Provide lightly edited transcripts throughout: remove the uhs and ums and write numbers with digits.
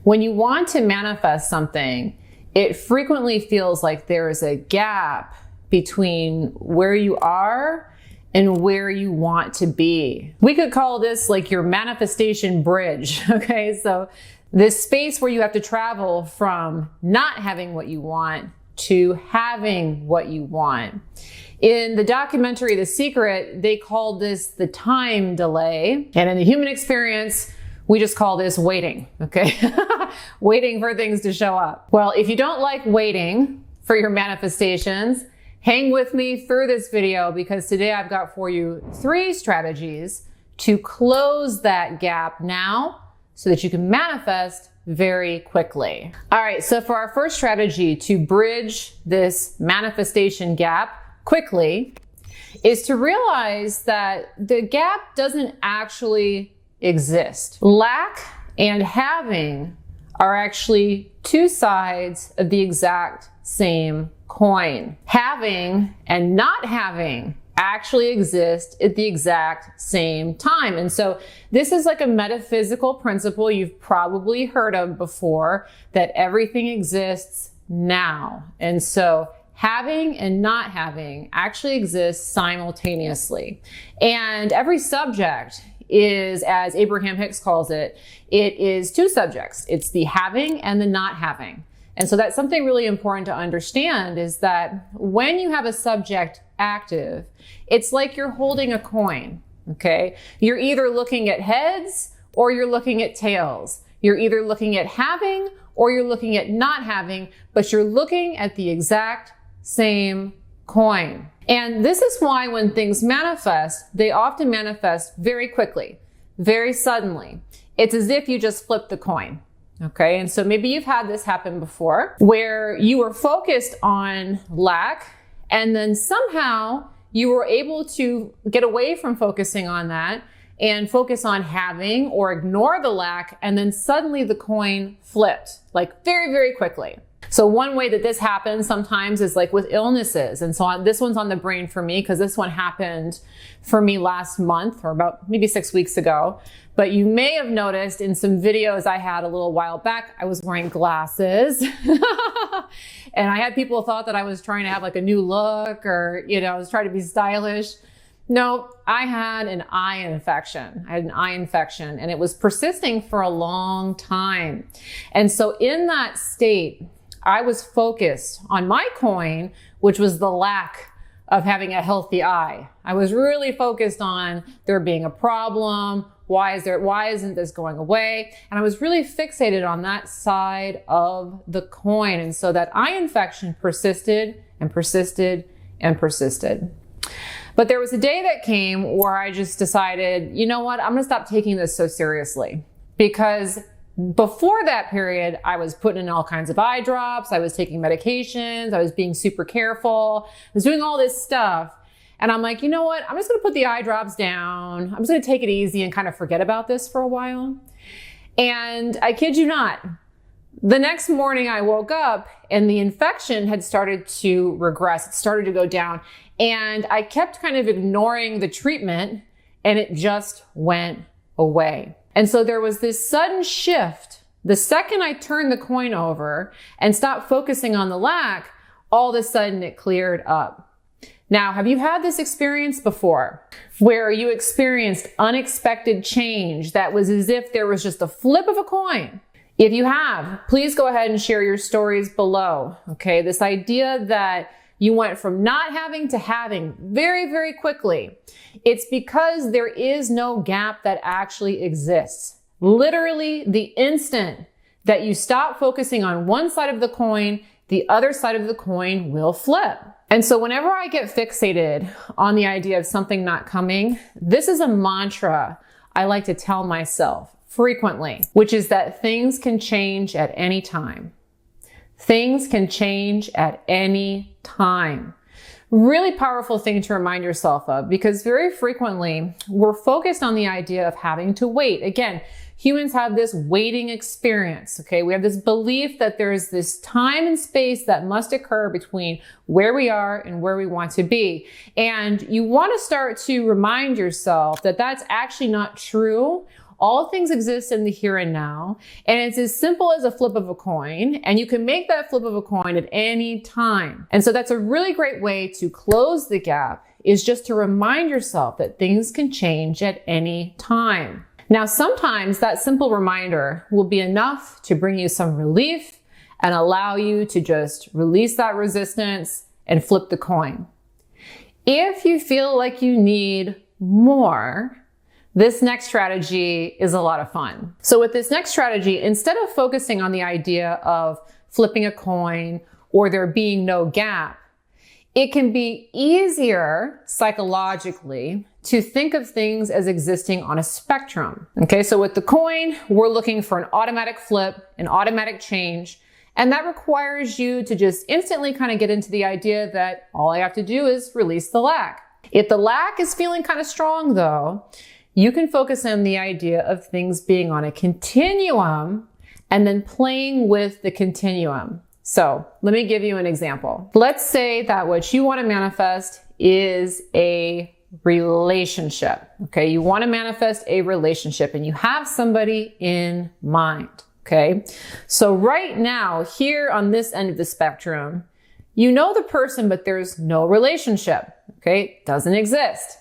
When you want to manifest something, it frequently feels like there is a gap between where you are and where you want to be. We could call this like your manifestation bridge, okay? So this space where you have to travel from not having what you want to having what you want. In the documentary, The Secret, they called this the time delay. And in the human experience, we just call this waiting, okay? Waiting for things to show up. Well, if you don't like waiting for your manifestations, hang with me through this video, because today I've got for you 3 strategies to close that gap now so that you can manifest very quickly. All right, so for our first strategy to bridge this manifestation gap quickly is to realize that the gap doesn't actually exist. Lack and having are actually 2 sides of the exact same coin. Having and not having actually exist at the exact same time. And so this is like a metaphysical principle you've probably heard of before, that everything exists now. And so having and not having actually exists simultaneously. And every subject is, as Abraham Hicks calls it, it is 2 subjects. It's the having and the not having. And so that's something really important to understand, is that when you have a subject active, it's like you're holding a coin, okay? You're either looking at heads or you're looking at tails. You're either looking at having or you're looking at not having, but you're looking at the exact same coin. And this is why when things manifest, they often manifest very quickly, very suddenly. It's as if you just flipped the coin. Okay, and so maybe you've had this happen before, where you were focused on lack, and then somehow you were able to get away from focusing on that and focus on having, or ignore the lack, and then suddenly the coin flipped, like very, very quickly. So one way that this happens sometimes is like with illnesses. And so this one's on the brain for me, because this one happened for me last month, or about maybe 6 weeks ago. But you may have noticed in some videos I had a little while back, I was wearing glasses. And I had people thought that I was trying to have like a new look, or, I was trying to be stylish. No, I had an eye infection. I had an eye infection, and it was persisting for a long time. And so in that state, I was focused on my coin, which was the lack of having a healthy eye. I was really focused on there being a problem. Why isn't this going away? And I was really fixated on that side of the coin. And so that eye infection persisted and persisted and persisted. But there was a day that came where I just decided, you know what? I'm going to stop taking this so seriously, because before that period, I was putting in all kinds of eye drops. I was taking medications. I was being super careful. I was doing all this stuff. And I'm like, you know what? I'm just going to put the eye drops down. I'm just going to take it easy and kind of forget about this for a while. And I kid you not, the next morning I woke up and the infection had started to regress. It started to go down. And I kept kind of ignoring the treatment, and it just went away. And so there was this sudden shift. The second I turned the coin over and stopped focusing on the lack, all of a sudden it cleared up. Now, have you had this experience before, where you experienced unexpected change that was as if there was just a flip of a coin? If you have, please go ahead and share your stories below. Okay, this idea that you went from not having to having very, very quickly. It's because there is no gap that actually exists. Literally, the instant that you stop focusing on one side of the coin, the other side of the coin will flip. And so whenever I get fixated on the idea of something not coming, this is a mantra I like to tell myself frequently, which is that things can change at any time. Things can change at any time. Really powerful thing to remind yourself of, because very frequently we're focused on the idea of having to wait. Again, humans have this waiting experience, okay? We have this belief that there's this time and space that must occur between where we are and where we want to be. And you want to start to remind yourself that that's actually not true, All things exist in the here and now, and it's as simple as a flip of a coin, and you can make that flip of a coin at any time. And so that's a really great way to close the gap, is just to remind yourself that things can change at any time. Now, sometimes that simple reminder will be enough to bring you some relief and allow you to just release that resistance and flip the coin. If you feel like you need more, this next strategy is a lot of fun. So with this next strategy, instead of focusing on the idea of flipping a coin or there being no gap, it can be easier psychologically to think of things as existing on a spectrum. Okay, so with the coin, we're looking for an automatic flip, an automatic change, and that requires you to just instantly kind of get into the idea that all I have to do is release the lack. If the lack is feeling kind of strong though, you can focus on the idea of things being on a continuum and then playing with the continuum. So let me give you an example. Let's say that what you want to manifest is a relationship. Okay, you want to manifest a relationship and you have somebody in mind. Okay, so right now, here on this end of the spectrum, you know the person, but there's no relationship. Okay, it doesn't exist.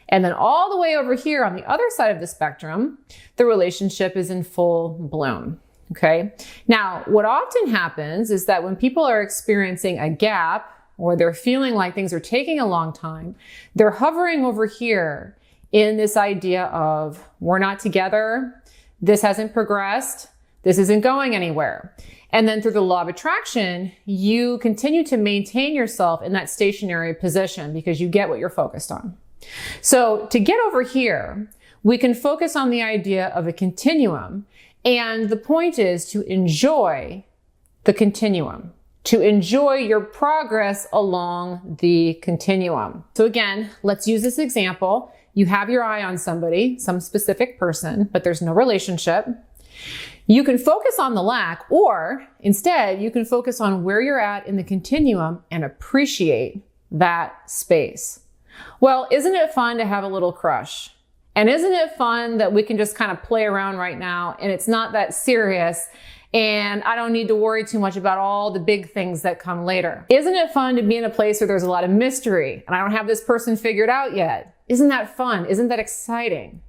And then all the way over here on the other side of the spectrum, the relationship is in full bloom. Okay. Now, what often happens is that when people are experiencing a gap or they're feeling like things are taking a long time, they're hovering over here in this idea of we're not together. This hasn't progressed. This isn't going anywhere. And then through the law of attraction, you continue to maintain yourself in that stationary position because you get what you're focused on. So to get over here, we can focus on the idea of a continuum. And the point is to enjoy the continuum, to enjoy your progress along the continuum. So again, let's use this example. You have your eye on somebody, some specific person, but there's no relationship. You can focus on the lack, or instead you can focus on where you're at in the continuum and appreciate that space. Well, isn't it fun to have a little crush? And isn't it fun that we can just kind of play around right now and it's not that serious and I don't need to worry too much about all the big things that come later? Isn't it fun to be in a place where there's a lot of mystery and I don't have this person figured out yet? Isn't that fun? Isn't that exciting?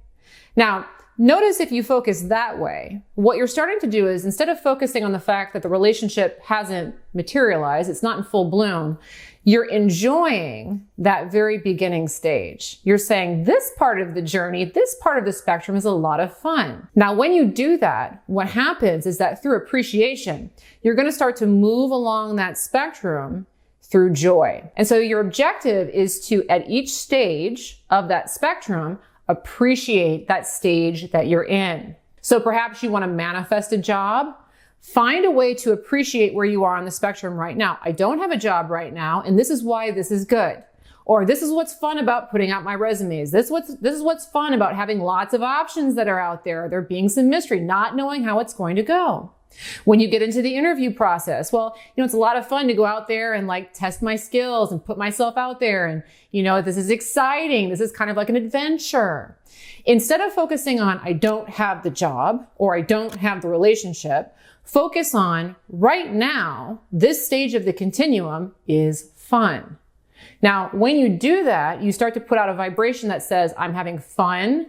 Now, notice if you focus that way, what you're starting to do is instead of focusing on the fact that the relationship hasn't materialized, it's not in full bloom, you're enjoying that very beginning stage. You're saying this part of the journey, this part of the spectrum is a lot of fun. Now, when you do that, what happens is that through appreciation, you're going to start to move along that spectrum through joy. And so your objective is to, at each stage of that spectrum, appreciate that stage that you're in. So perhaps you want to manifest a job. Find a way to appreciate where you are on the spectrum right now. I don't have a job right now, and this is why this is good. Or this is what's fun about putting out my resumes. This is what's fun about having lots of options that are out there. There being some mystery, not knowing how it's going to go. When you get into the interview process, well, it's a lot of fun to go out there and test my skills and put myself out there. And, this is exciting. This is kind of like an adventure. Instead of focusing on, I don't have the job or I don't have the relationship, focus on right now, this stage of the continuum is fun. Now, when you do that, you start to put out a vibration that says, I'm having fun.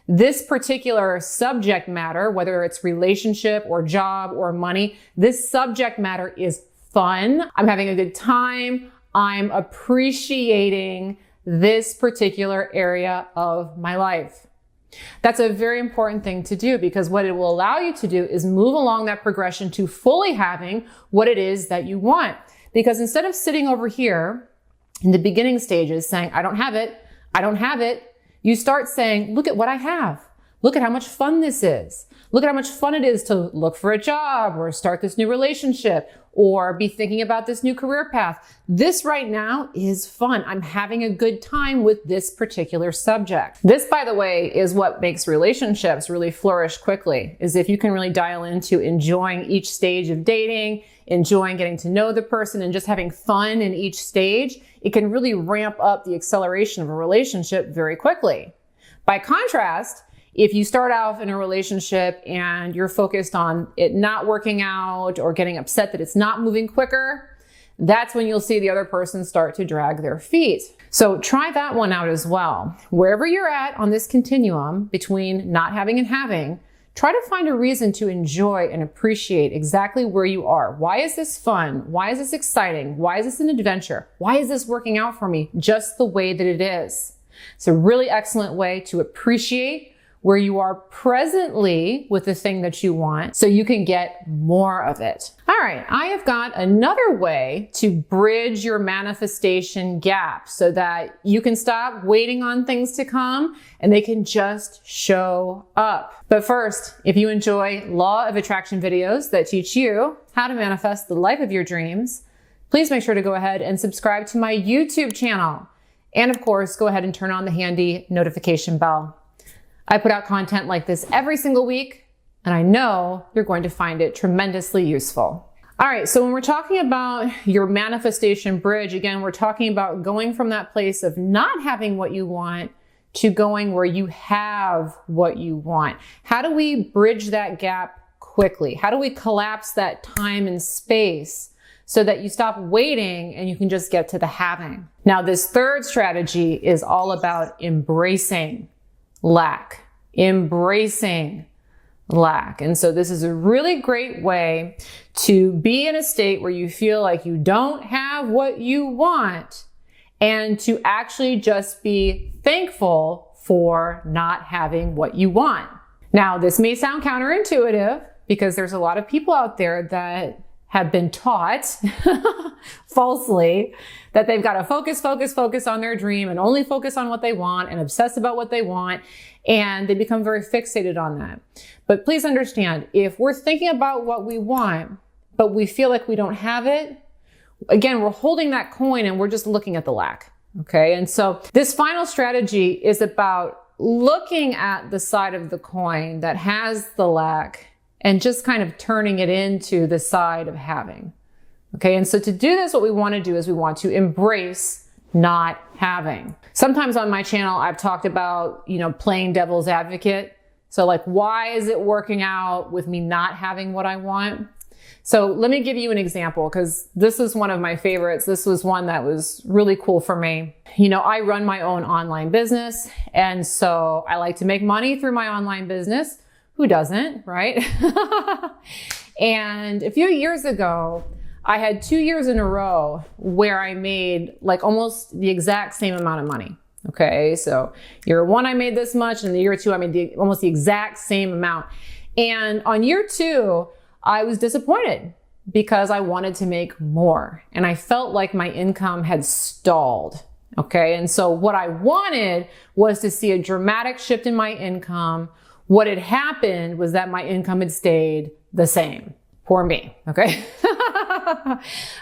This particular subject matter, whether it's relationship or job or money, this subject matter is fun. I'm having a good time. I'm appreciating this particular area of my life. That's a very important thing to do because what it will allow you to do is move along that progression to fully having what it is that you want. Because instead of sitting over here in the beginning stages saying, I don't have it, you start saying, look at what I have. Look at how much fun this is. Look at how much fun it is to look for a job or start this new relationship or be thinking about this new career path. This right now is fun. I'm having a good time with this particular subject. This, by the way, is what makes relationships really flourish quickly, is if you can really dial into enjoying each stage of dating, enjoying getting to know the person and just having fun in each stage, it can really ramp up the acceleration of a relationship very quickly. By contrast, If you start off in a relationship and you're focused on it not working out or getting upset that it's not moving quicker, that's when you'll see the other person start to drag their feet. So try that one out as well. Wherever you're at on this continuum between not having and having, try to find a reason to enjoy and appreciate exactly where you are. Why is this fun? Why is this exciting? Why is this an adventure? Why is this working out for me just the way that it is? It's a really excellent way to appreciate where you are presently with the thing that you want so you can get more of it. All right, I have got another way to bridge your manifestation gap so that you can stop waiting on things to come and they can just show up. But first, if you enjoy law of attraction videos that teach you how to manifest the life of your dreams, please make sure to go ahead and subscribe to my YouTube channel. And of course, go ahead and turn on the handy notification bell. I put out content like this every single week, and I know you're going to find it tremendously useful. All right, so when we're talking about your manifestation bridge, again, we're talking about going from that place of not having what you want to going where you have what you want. How do we bridge that gap quickly? How do we collapse that time and space so that you stop waiting and you can just get to the having? Now, this third strategy is all about embracing lack, embracing lack. And so this is a really great way to be in a state where you feel like you don't have what you want and to actually just be thankful for not having what you want. Now, this may sound counterintuitive because there's a lot of people out there that have been taught falsely that they've got to focus on their dream and only focus on what they want and obsess about what they want. And they become very fixated on that. But please understand, if we're thinking about what we want, but we feel like we don't have it, again, we're holding that coin and we're just looking at the lack. Okay. And so this final strategy is about looking at the side of the coin that has the lack and just kind of turning it into the side of having. Okay, and so to do this, what we want to do is we want to embrace not having. Sometimes on my channel, I've talked about, playing devil's advocate. So like, why is it working out with me not having what I want? So let me give you an example, because this is one of my favorites. This was one that was really cool for me. I run my own online business, and so I like to make money through my online business. Who doesn't, right? And a few years ago, I had 2 years in a row where I made like almost the exact same amount of money. Okay, so year one, I made this much, and the year two, I made almost the exact same amount. And on year two, I was disappointed because I wanted to make more, and I felt like my income had stalled. Okay, and so what I wanted was to see a dramatic shift in my income. What had happened was that my income had stayed the same. Poor me, okay?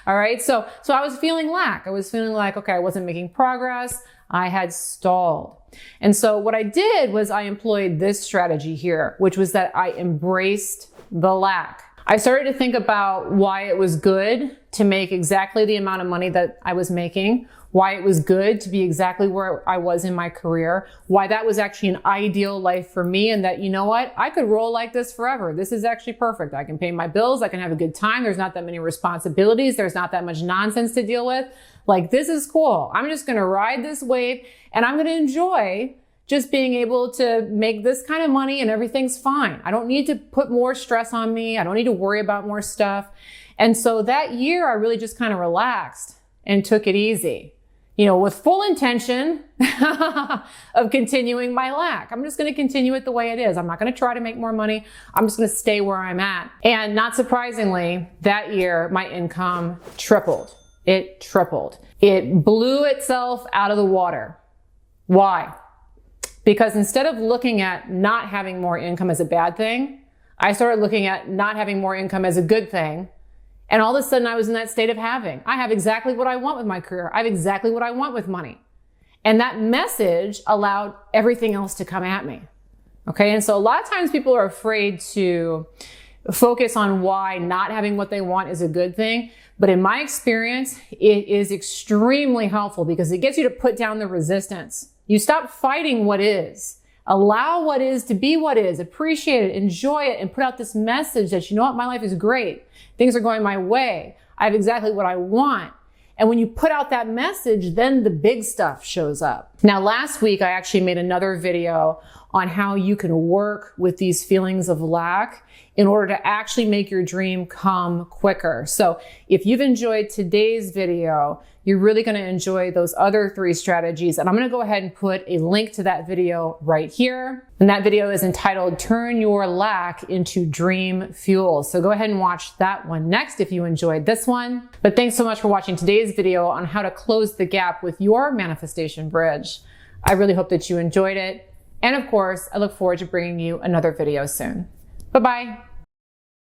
All right, so I was feeling lack. I was feeling like, okay, I wasn't making progress. I had stalled. And so what I did was I employed this strategy here, which was that I embraced the lack. I started to think about why it was good to make exactly the amount of money that I was making, why it was good to be exactly where I was in my career, why that was actually an ideal life for me, and that, you know what, I could roll like this forever. This is actually perfect. I can pay my bills. I can have a good time. There's not that many responsibilities. There's not that much nonsense to deal with. Like, this is cool. I'm just going to ride this wave, and I'm going to enjoy just being able to make this kind of money, and everything's fine. I don't need to put more stress on me. I don't need to worry about more stuff. And so that year, I really just kind of relaxed and took it easy, with full intention of continuing my lack. I'm just going to continue it the way it is. I'm not going to try to make more money. I'm just going to stay where I'm at. And not surprisingly, that year, my income tripled. It tripled. It blew itself out of the water. Why? Because instead of looking at not having more income as a bad thing, I started looking at not having more income as a good thing. And all of a sudden I was in that state of having. I have exactly what I want with my career. I have exactly what I want with money. And that message allowed everything else to come at me. Okay. And so a lot of times people are afraid to focus on why not having what they want is a good thing. But in my experience, it is extremely helpful because it gets you to put down the resistance. You stop fighting what is. Allow what is to be what is. Appreciate it, enjoy it, and put out this message that, you know what, my life is great. Things are going my way. I have exactly what I want. And when you put out that message, then the big stuff shows up. Now, last week, I actually made another video on how you can work with these feelings of lack in order to actually make your dream come quicker. So if you've enjoyed today's video, you're really going to enjoy those other 3 strategies. And I'm going to go ahead and put a link to that video right here. And that video is entitled Turn Your Lack into Dream Fuel. So go ahead and watch that one next if you enjoyed this one. But thanks so much for watching today's video on how to close the gap with your manifestation bridge. I really hope that you enjoyed it. And of course, I look forward to bringing you another video soon. Bye-bye.